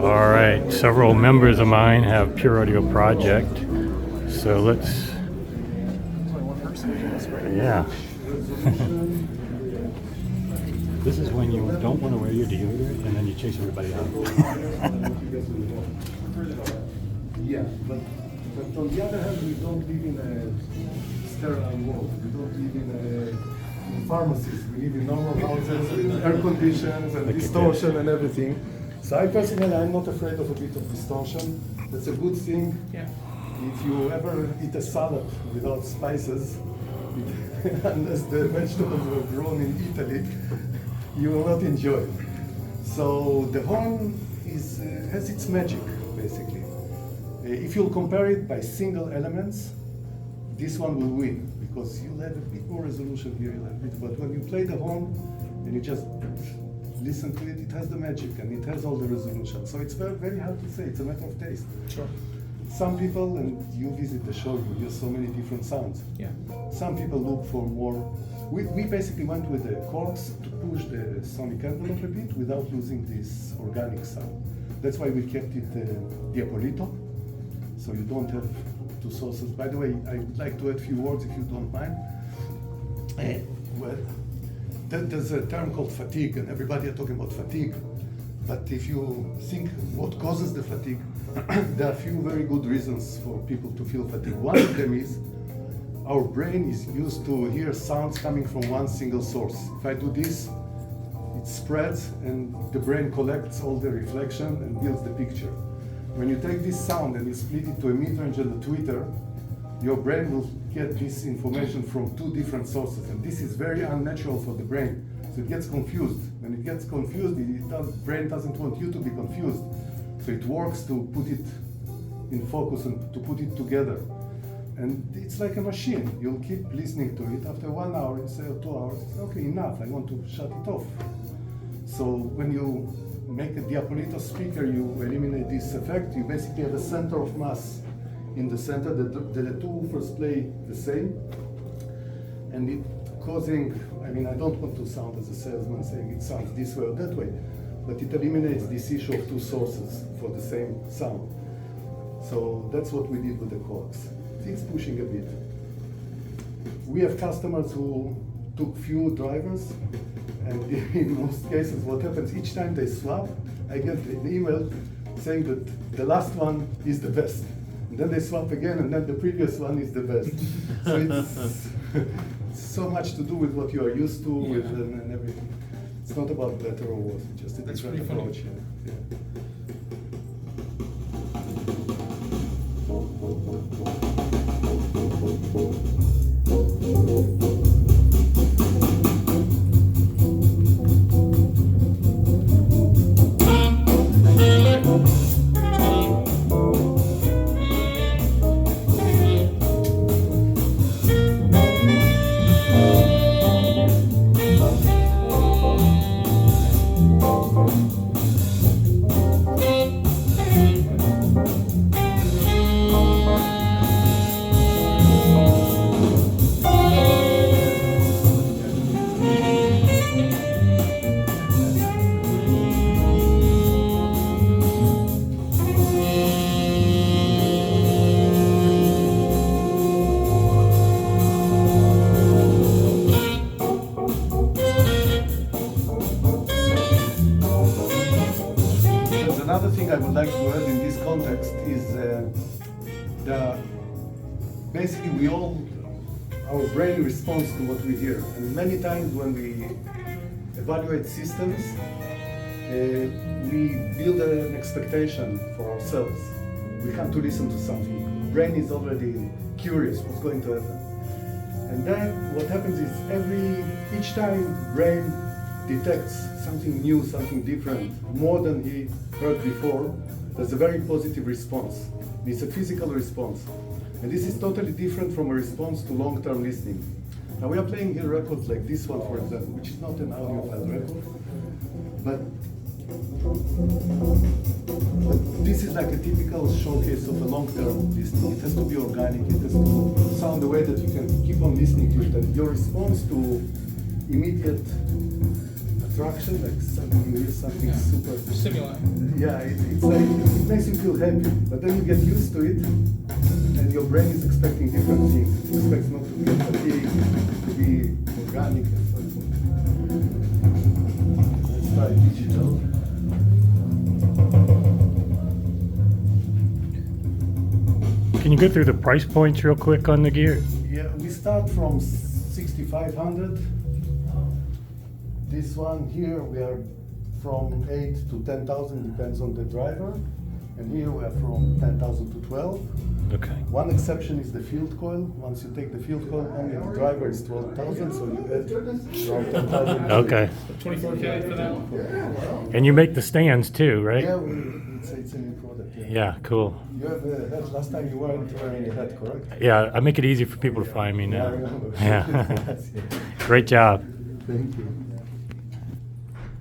All right, several members of mine have Pure Audio Project, so let's, yeah. This is when you don't want to wear your deodorant and then you chase everybody out. Yeah, but on the other hand, we don't live in a sterile world. We don't live in pharmacies. We live in normal houses with air conditions and distortion and everything. So I personally, I'm not afraid of a bit of distortion. That's a good thing. Yeah. If you ever eat a salad without spices, unless the vegetables were grown in Italy, you will not enjoy it. So the horn has its magic, basically. If you'll compare it by single elements, this one will win, because you'll have a bit more resolution here, but when you play the horn and you just listen to it, it has the magic and it has all the resolution. So it's very, very hard to say, it's a matter of taste. Sure. Some people, and you visit the show, you hear so many different sounds. Yeah. Some people look for more. We basically went with the corks to push the sonic envelope a bit without losing this organic sound. That's why we kept it Diapolito, so you don't have two sources. By the way, I would like to add a few words if you don't mind. Well, there's a term called fatigue, and everybody are talking about fatigue. But if you think what causes the fatigue, there are a few very good reasons for people to feel fatigue. One of them is our brain is used to hear sounds coming from one single source. If I do this, it spreads and the brain collects all the reflection and builds the picture. When you take this sound and you split it to a mid-range and a tweeter, your brain will get this information from two different sources, and this is very unnatural for the brain. So it gets confused. When it gets confused, the brain doesn't want you to be confused. So it works to put it in focus and to put it together. And it's like a machine. You'll keep listening to it. After 1 hour, you say, or 2 hours, it's okay, enough, I want to shut it off. So when you make a Diapolito speaker, you eliminate this effect. You basically have a center of mass in the center. The two woofers play the same. And it causing, I mean, I don't want to sound as a salesman saying it sounds this way or that way, but it eliminates this issue of two sources for the same sound. So that's what we did with the corks. It's pushing a bit. We have customers who took few drivers, and in most cases what happens, each time they swap, I get an email saying that the last one is the best. And then they swap again, and then the previous one is the best. So it's so much to do with what you are used to with and everything. It's not about better or worse, it's just a different approach. Yeah. Another thing I would like to add in this context is basically our brain responds to what we hear. And many times when we evaluate systems, we build an expectation for ourselves. We come to listen to something. The brain is already curious what's going to happen. And then what happens is each time brain detects something new, something different, more than he heard before, there's a very positive response. It's a physical response. And this is totally different from a response to long-term listening. Now we are playing here records like this one, for example, which is not an audiophile record, but this is like a typical showcase of a long-term listening. It has to be organic, it has to sound the way that you can keep on listening to it, and your response to immediate abstraction, like something super. Stimuli. Yeah, it's like it makes you feel happy, but then you get used to it, and your brain is expecting different things. It expects not to be fatigued, to be organic, and so forth. Let's try digital. Can you go through the price points real quick on the gear? Yeah, we start from 6,500. This one here we are from 8 to 10,000, depends on the driver. And here we are from 10,000 to 12. Okay. One exception is the field coil. Once you take the field coil, only the driver is 12,000, so you add around 10,000. Okay. 24K for that one. And you make the stands too, right? Yeah, it's a new product. Yeah. Yeah, cool. You have a hat. Last time you weren't wearing a hat, correct? Yeah, I make it easy for people to find me Yeah, I now. remember. Yeah. Yes, yeah. Great job. Thank you.